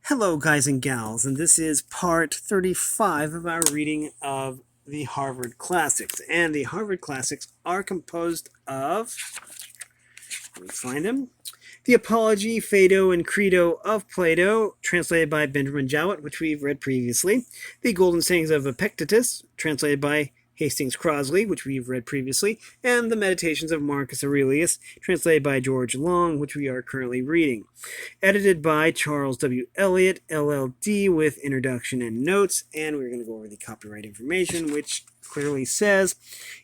Hello, guys and gals, and this is part 35 of our reading of the Harvard Classics. And the Harvard Classics are composed of, let me find them, the Apology, Phaedo, and Credo of Plato, translated by Benjamin Jowett, which we've read previously, the Golden Sayings of Epictetus, translated by Hastings Crosley, which we've read previously, and the Meditations of Marcus Aurelius, translated by George Long, which we are currently reading. Edited by Charles W. Elliott, LLD, with introduction and notes, and we're going to go over the copyright information, which clearly says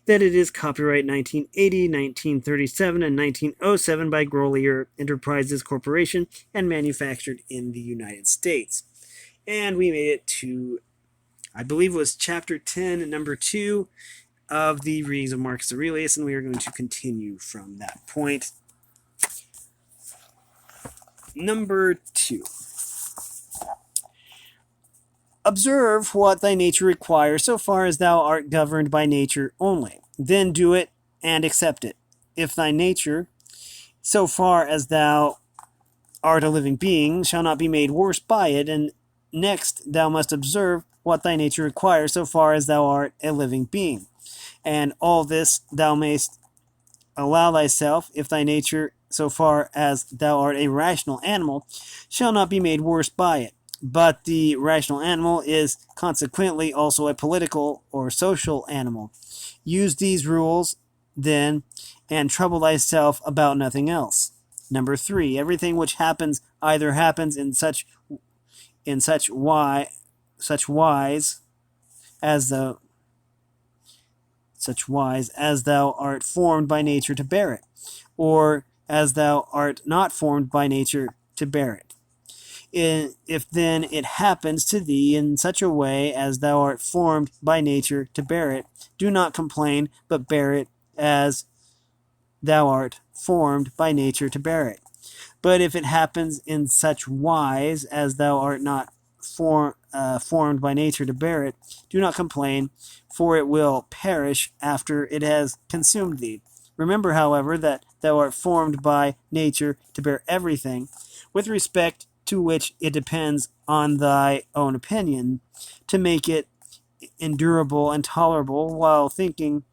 that it is copyright 1980, 1937, and 1907 by Grolier Enterprises Corporation and manufactured in the United States. And we made it to, I believe it was chapter 10, number 2 of the readings of Marcus Aurelius, and we are going to continue from that point. Number 2. Observe what thy nature requires, so far as thou art governed by nature only. Then do it and accept it. If thy nature, so far as thou art a living being, shall not be made worse by it, and next thou must observe what thy nature requires, so far as thou art a living being. And all this thou mayst allow thyself, if thy nature, so far as thou art a rational animal, shall not be made worse by it. But the rational animal is consequently also a political or social animal. Use these rules, then, and trouble thyself about nothing else. Number 3, everything which happens either happens in such wise as thou art formed by nature to bear it, or as thou art not formed by nature to bear it. If then it happens to thee in such a way as thou art formed by nature to bear it, do not complain, but bear it as thou art formed by nature to bear it. But if it happens in such wise as thou art not formed by nature to bear it, do not complain, for it will perish after it has consumed thee. Remember, however, that thou art formed by nature to bear everything, with respect to which it depends on thy own opinion, to make it endurable and tolerable, while thinking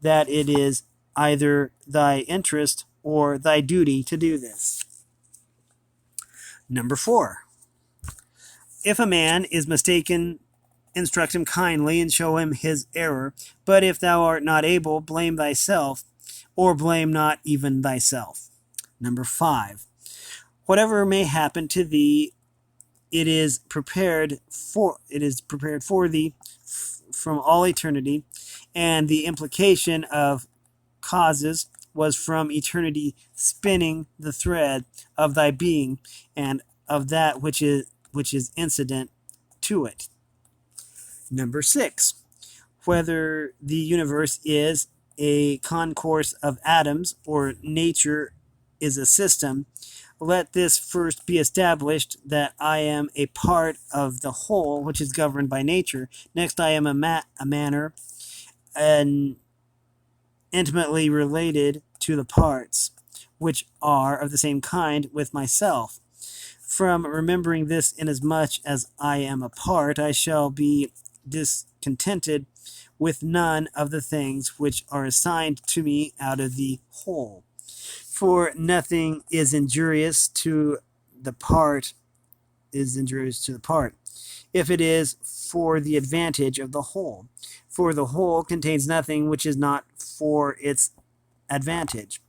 that it is either thy interest or thy duty to do this. Number 4. If a man is mistaken, instruct him kindly and show him his error, but if thou art not able, blame thyself, or blame not even thyself. Number 5. Whatever may happen to thee, it is prepared for thee from all eternity, and the implication of causes was from eternity spinning the thread of thy being and of that which is incident to it. Number 6. Whether the universe is a concourse of atoms or nature is a system, let this first be established, that I am a part of the whole which is governed by nature. Next, I am a manner and intimately related to the parts, which are of the same kind with myself. From remembering this, inasmuch as I am a part, I shall be discontented with none of the things which are assigned to me out of the whole. For nothing is injurious to the part, if it is for the advantage of the whole. For the whole contains nothing which is not for its advantage.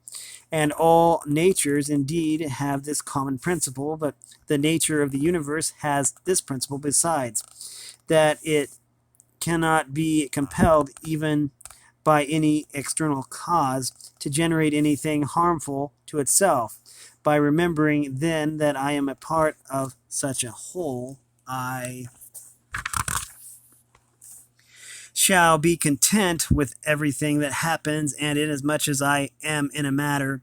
And all natures indeed have this common principle, but the nature of the universe has this principle besides, that it cannot be compelled even by any external cause to generate anything harmful to itself. By remembering then that I am a part of such a whole, I shall be content with everything that happens, and inasmuch as I am in a manner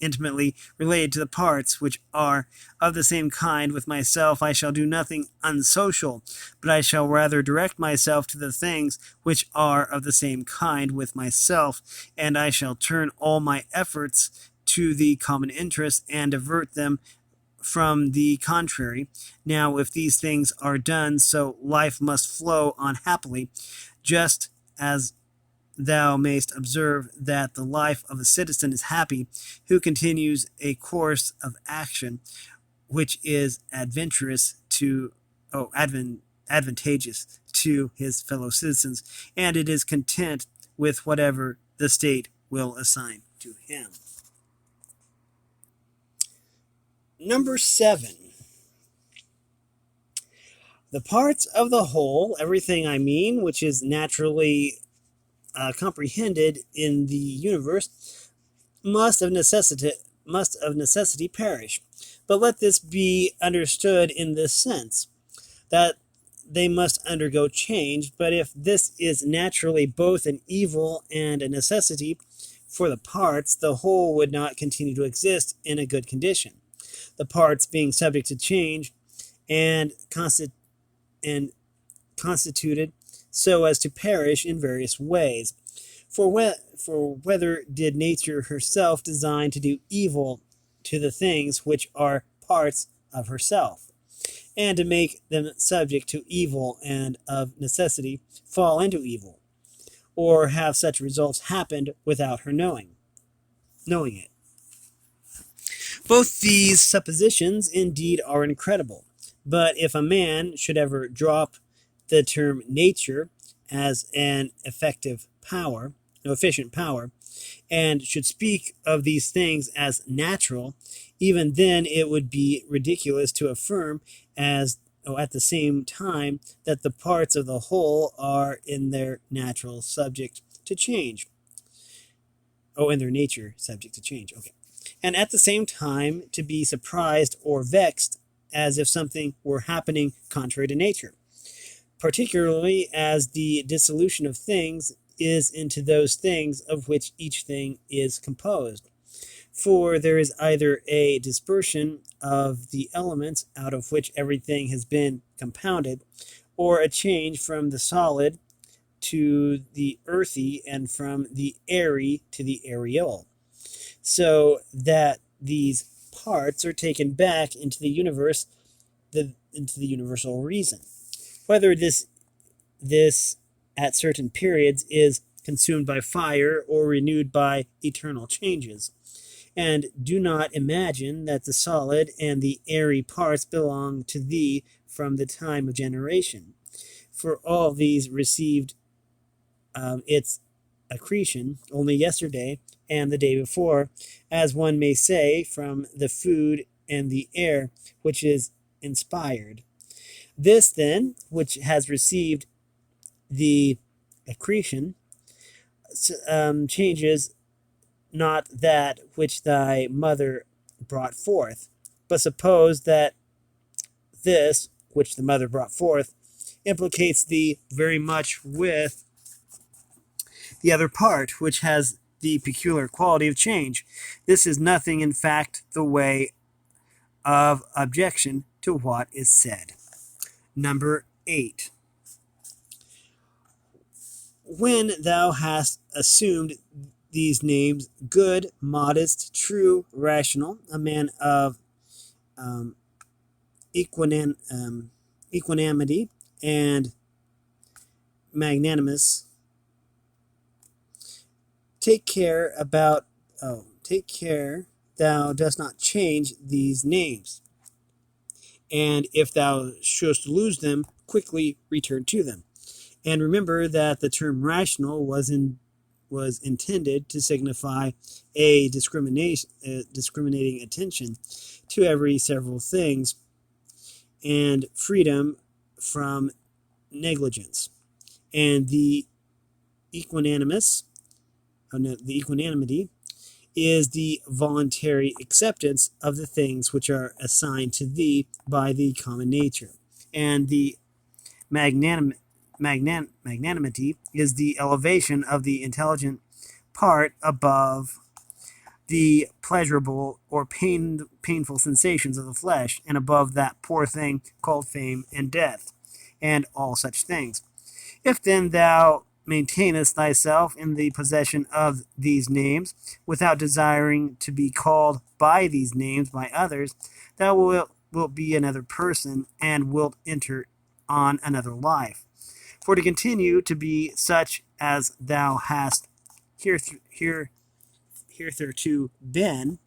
intimately related to the parts which are of the same kind with myself, I shall do nothing unsocial, but I shall rather direct myself to the things which are of the same kind with myself, and I shall turn all my efforts to the common interest and divert them from the contrary. Now, if these things are done, so life must flow on happily, just as thou mayst observe that the life of a citizen is happy who continues a course of action which is advantageous to his fellow citizens, and it is content with whatever the state will assign to him. Number 7. The parts of the whole, everything I mean, which is naturally comprehended in the universe, must of necessity perish. But let this be understood in this sense, that they must undergo change. But if this is naturally both an evil and a necessity for the parts, the whole would not continue to exist in a good condition, the parts being subject to change and constituted so as to perish in various ways. For whether did nature herself design to do evil to the things which are parts of herself, and to make them subject to evil and of necessity fall into evil, or have such results happened without her knowing it? Both these suppositions indeed are incredible, but if a man should ever drop the term nature as an efficient power, and should speak of these things as natural, even then it would be ridiculous to affirm at the same time that the parts of the whole are in their natural subject to change. In their nature subject to change. Okay. And at the same time to be surprised or vexed as if something were happening contrary to nature, particularly as the dissolution of things is into those things of which each thing is composed. For there is either a dispersion of the elements out of which everything has been compounded, or a change from the solid to the earthy and from the airy to the aerial, so that these parts are taken back into the universe, into the universal reason. Whether this at certain periods is consumed by fire or renewed by eternal changes. And do not imagine that the solid and the airy parts belong to thee from the time of generation, for all these received its accretion only yesterday and the day before, as one may say, from the food and the air which is inspired. This then, which has received the accretion, changes not that which thy mother brought forth. But suppose that this, which the mother brought forth, implicates thee very much with the other part, which has the peculiar quality of change. This is nothing, in fact, the way of objection to what is said. Number 8. When thou hast assumed these names, good, modest, true, rational, a man of equanimity, and magnanimous, take care thou dost not change these names, and if thou shouldst lose them, quickly return to them. And remember that the term rational was intended to signify a discriminating attention to every several things, and freedom from negligence. And the equanimity is the voluntary acceptance of the things which are assigned to thee by the common nature. And the magnanimity is the elevation of the intelligent part above the pleasurable or painful sensations of the flesh, and above that poor thing called fame and death, and all such things. If then thou maintainest thyself in the possession of these names, without desiring to be called by these names by others, thou wilt be another person, and wilt enter on another life. For to continue to be such as thou hast hitherto been,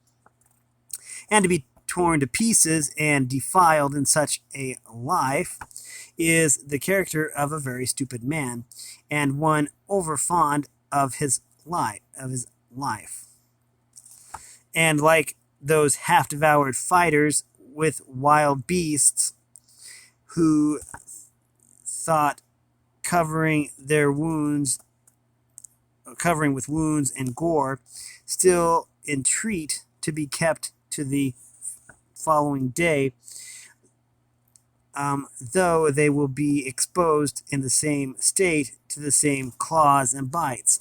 and to be torn to pieces and defiled in such a life, is the character of a very stupid man, and one overfond of his life. And like those half-devoured fighters with wild beasts, who thought covering with wounds and gore, still entreat to be kept to the following day, though they will be exposed in the same state to the same claws and bites.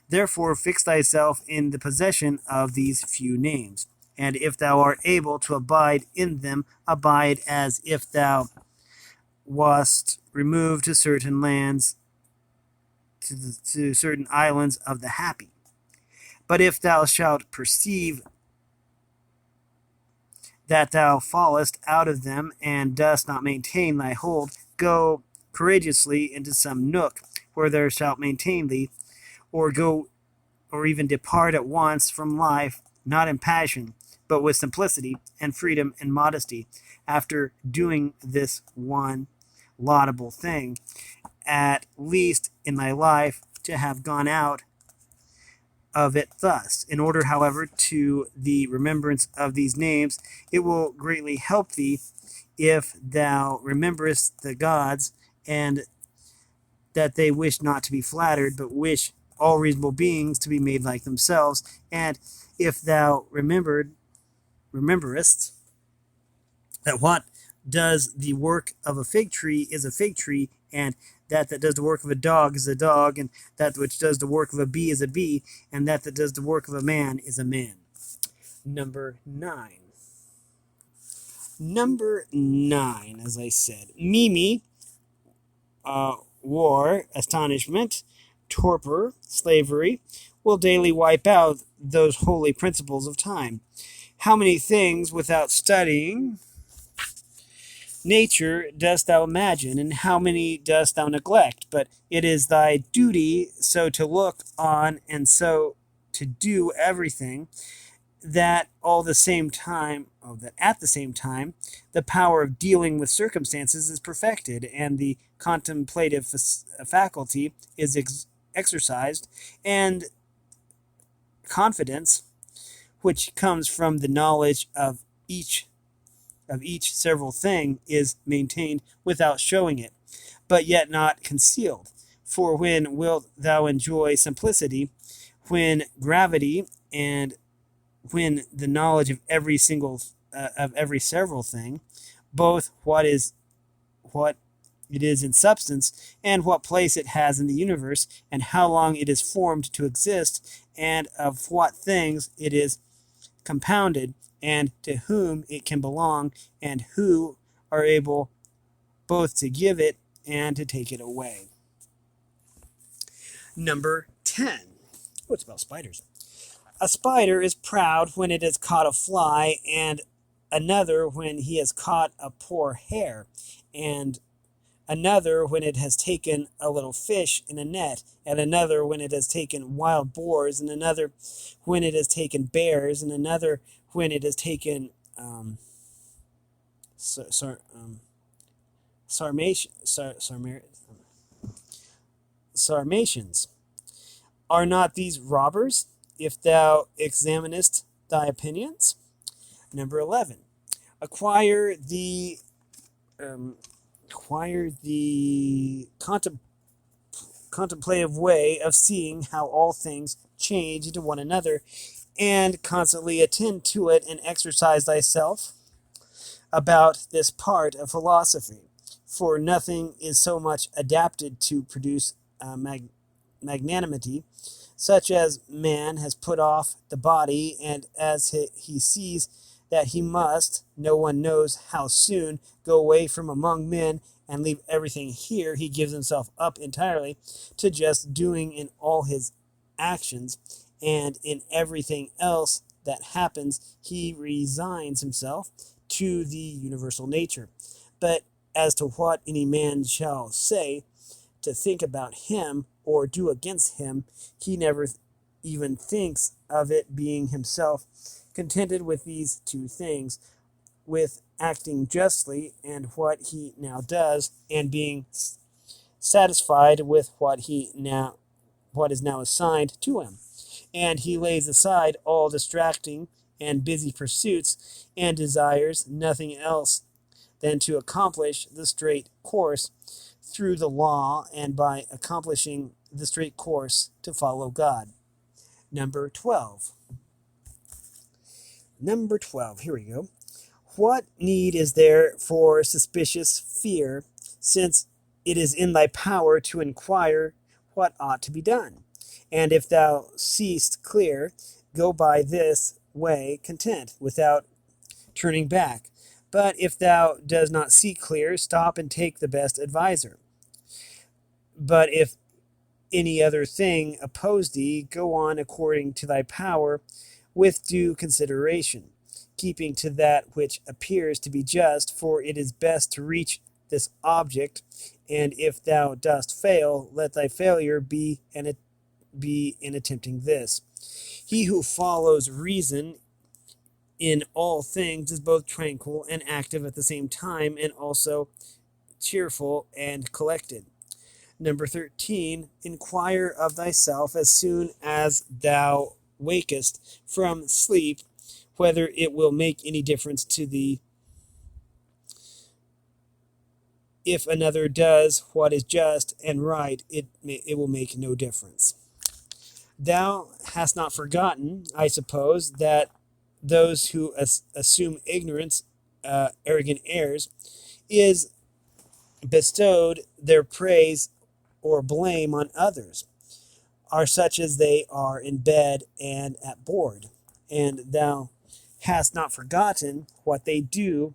Therefore fix thyself in the possession of these few names, and if thou art able to abide in them, abide as if thou wast removed to certain lands, to certain islands of the happy. But if thou shalt perceive that thou fallest out of them, and dost not maintain thy hold, go courageously into some nook where thou shalt maintain thee, or go, or even depart at once from life, not in passion, but with simplicity and freedom and modesty, after doing this one laudable thing, at least in thy life, to have gone out of it thus. In order, however, to the remembrance of these names, it will greatly help thee if thou rememberest the gods, and that they wish not to be flattered, but wish all reasonable beings to be made like themselves. And if thou rememberest that what does the work of a fig tree is a fig tree, and that does the work of a dog is a dog, and that which does the work of a bee is a bee, and that does the work of a man is a man. Number 9. Number 9, as I said, Mimi, war, astonishment, torpor, slavery, will daily wipe out those holy principles of time. How many things without studying nature dost thou imagine, and how many dost thou neglect? But it is thy duty so to look on, and so to do everything, that at the same time the power of dealing with circumstances is perfected, and the contemplative faculty is exercised, and confidence, which comes from the knowledge of each several thing, is maintained without showing it, but yet not concealed. For when wilt thou enjoy simplicity, when gravity, and when the knowledge of every several thing, both what it is in substance, and what place it has in the universe, and how long it is formed to exist, and of what things it is compounded, and to whom it can belong, and who are able both to give it and to take it away. Number 10. What's about spiders? A spider is proud when it has caught a fly, and another when he has caught a poor hare, and another when it has taken a little fish in a net, and another when it has taken wild boars, and another when it has taken bears, and another when it has taken Sarmatians. Are not these robbers, if thou examinest thy opinions? Number 11. Acquire the contemplative way of seeing how all things change into one another, and constantly attend to it, and exercise thyself about this part of philosophy. For nothing is so much adapted to produce magnanimity, such as man has put off the body, and as he sees that he must, no one knows how soon, go away from among men and leave everything here, he gives himself up entirely to just doing in all his actions, and in everything else that happens, he resigns himself to the universal nature. But as to what any man shall say, to think about him or do against him, he never even thinks of it, being himself contented with these two things, with acting justly and what he now does, and being satisfied with what is now assigned to him. And he lays aside all distracting and busy pursuits, and desires nothing else than to accomplish the straight course through the law, and by accomplishing the straight course to follow God. Number 12. Here we go. What need is there for suspicious fear, since it is in thy power to inquire what ought to be done? And if thou seest clear, go by this way content, without turning back. But if thou does not see clear, stop and take the best adviser. But if any other thing oppose thee, go on according to thy power, with due consideration, keeping to that which appears to be just, for it is best to reach this object. And if thou dost fail, let thy failure be in attempting this. He who follows reason in all things is both tranquil and active at the same time, and also cheerful and collected. Number 13, inquire of thyself as soon as thou wakest from sleep, whether it will make any difference to thee. If another does what is just and right, it will make no difference. Thou hast not forgotten, I suppose, that those who assume ignorance, arrogant airs, is bestowed their praise or blame on others, are such as they are in bed and at board. And thou hast not forgotten what they do,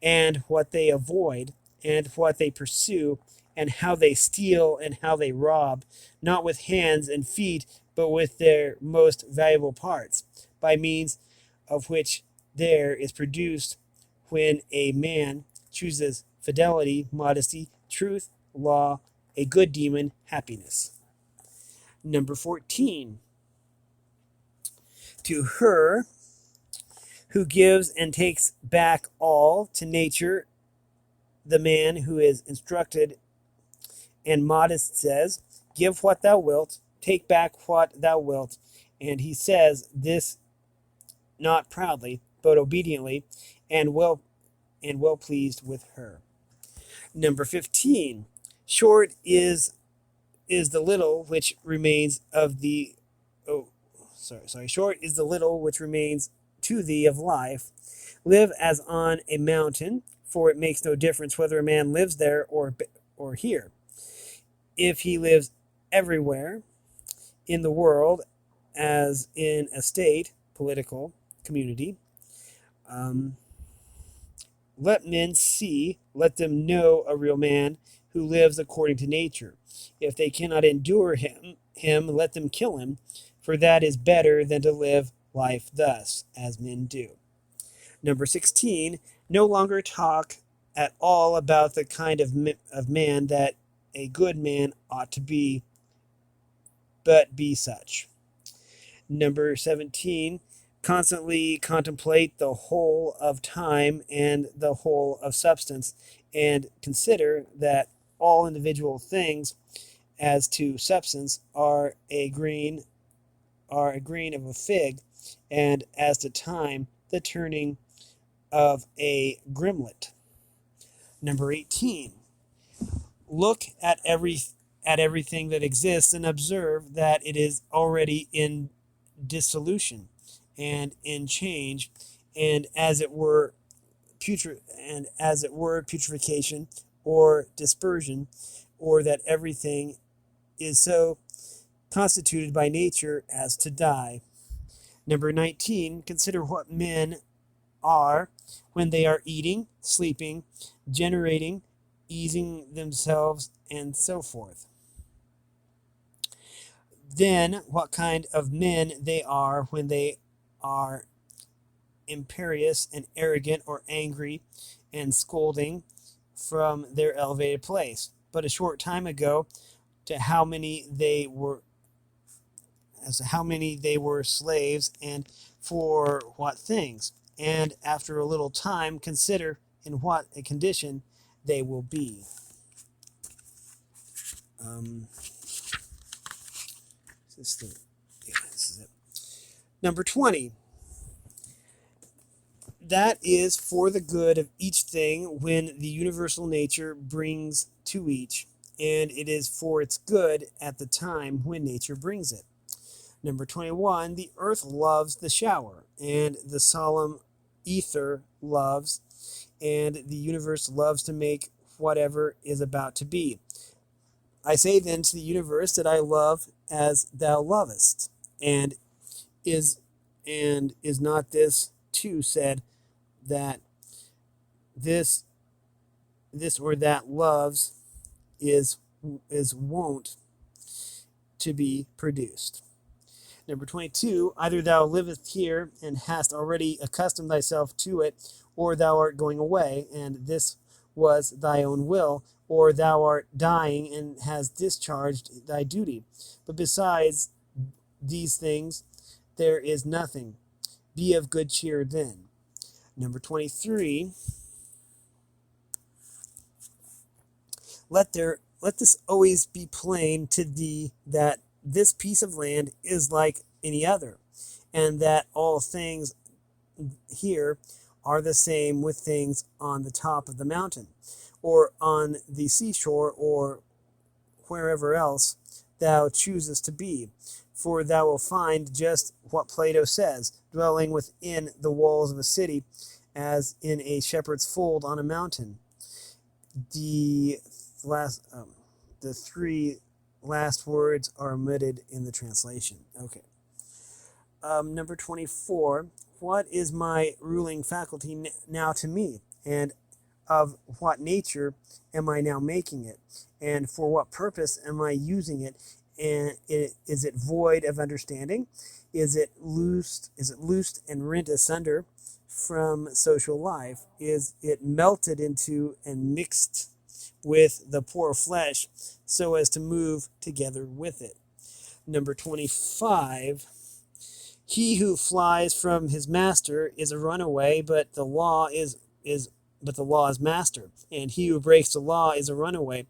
and what they avoid, and what they pursue, and how they steal and how they rob, not with hands and feet, but with their most valuable parts, by means of which there is produced, when a man chooses fidelity, modesty, truth, law, a good demon, happiness. Number 14. To her who gives and takes back all to nature, the man who is instructed and modest says, give what thou wilt, take back what thou wilt. And he says this not proudly, but obediently, and well pleased with her. Number 15. Short is the little which remains of the short is the little which remains to thee of life. Live as on a mountain, for it makes no difference whether a man lives there or here. If he lives everywhere in the world, as in a state, political, community, let men see, let them know a real man who lives according to nature. If they cannot endure him, let them kill him, for that is better than to live life thus, as men do. Number 16, no longer talk at all about the kind of man that a good man ought to be, but be such. Number 17, constantly contemplate the whole of time and the whole of substance, and consider that all individual things as to substance are a grain of a fig, and as to time, the turning of a gimlet. Number 18, look at everything that exists and observe that it is already in dissolution and in change, and as it were putrefaction or dispersion, or that everything is so constituted by nature as to die. Number 19, consider what men are when they are eating, sleeping, generating, easing themselves, and so forth. Then, what kind of men they are when they are imperious and arrogant or angry and scolding from their elevated place. But a short time ago, to how many they were slaves, and for what things, and after a little time consider in what a condition they will be. This is it. Number 20. That is for the good of each thing when the universal nature brings to each, and it is for its good at the time when nature brings it. Number 21, the earth loves the shower, and the solemn ether loves, and the universe loves to make whatever is about to be. I say then to the universe that I love as thou lovest, and is not this too said that this or that loves is wont to be produced. Number 22, either thou livest here and hast already accustomed thyself to it, or thou art going away, and this was thy own will, or thou art dying and hast discharged thy duty. But besides these things, there is nothing. Be of good cheer then. Number 23, let this always be plain to thee that this piece of land is like any other, and that all things here are the same with things on the top of the mountain, or on the seashore, or wherever else thou choosest to be. For thou wilt find just what Plato says, dwelling within the walls of a city, as in a shepherd's fold on a mountain. The three last words are omitted in the translation. Okay. Number 24. What is my ruling faculty now to me? And of what nature am I now making it? And for what purpose am I using it? And is it void of understanding? Is it loosed and rent asunder from social life? Is it melted into and mixed with the poor flesh so as to move together with it? Number 25. He who flies from his master is a runaway, but the law is master. And he who breaks the law is a runaway.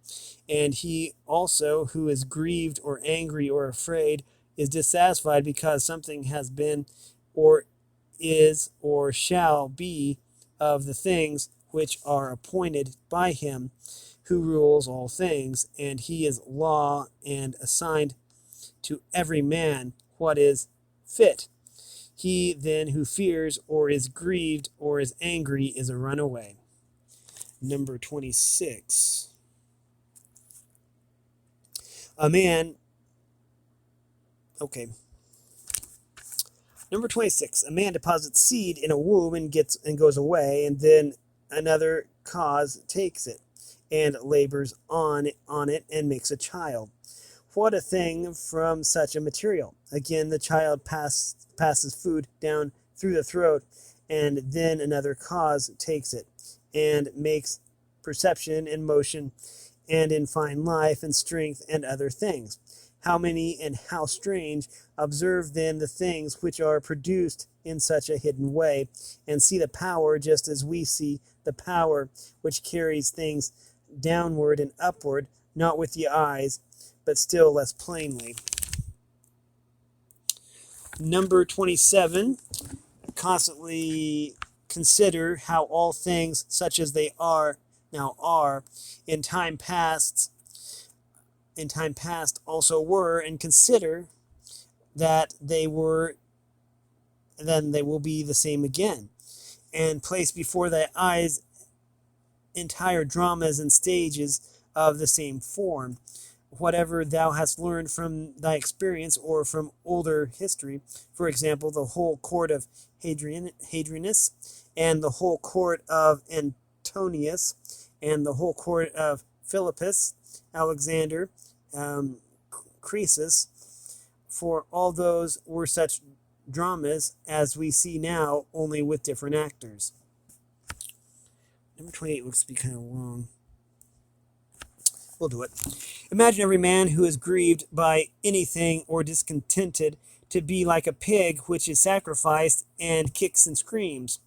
And he also who is grieved or angry or afraid is dissatisfied because something has been or is or shall be of the things which are appointed by him who rules all things. And he is law and assigned to every man what is fit. He then who fears or is grieved or is angry is a runaway. Number 26. Number 26. A man deposits seed in a womb and goes away, and then another cause takes it and labors on it and makes a child. What a thing from such a material. Again, the child passes food down through the throat, and then another cause takes it and makes perception and motion and in fine life and strength and other things. How many and how strange! Observe then the things which are produced in such a hidden way, and see the power just as we see the power which carries things downward and upward, not with the eyes, but still less plainly. Number 27, constantly consider how all things such as they are now are in time past also were, and consider that they were, then they will be the same again, and place before thy eyes entire dramas and stages of the same form, whatever thou hast learned from thy experience or from older history, for example, the whole court of Hadrianus, and the whole court of Antonius, and the whole court of Philippus, Alexander, Croesus, for all those were such dramas as we see now, only with different actors. Number 28 looks to be kind of long. We'll do it. Imagine every man who is grieved by anything or discontented to be like a pig which is sacrificed and kicks and screams.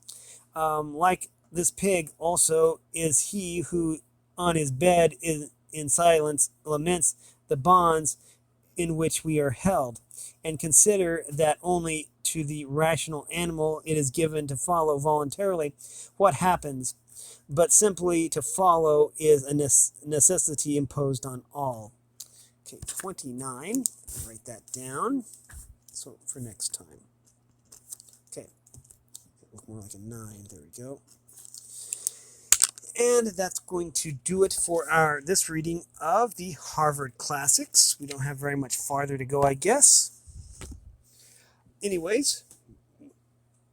Like this pig also is he who on his bed in silence laments the bonds in which we are held, and consider that only to the rational animal it is given to follow voluntarily what happens, but simply to follow is a necessity imposed on all. Okay, 29. Write that down. So for next time. Okay, look more like a 9. There we go. And that's going to do it for this reading of the Harvard Classics. We don't have very much farther to go, I guess. Anyways,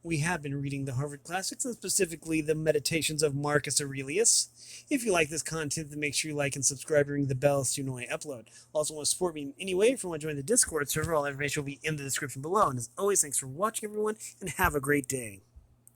we have been reading the Harvard Classics, and specifically the Meditations of Marcus Aurelius. If you like this content, then make sure you like and subscribe and ring the bell so you know when I upload. Also, want to support me in any way, if you want to join the Discord server, all information will be in the description below. And as always, thanks for watching, everyone, and have a great day.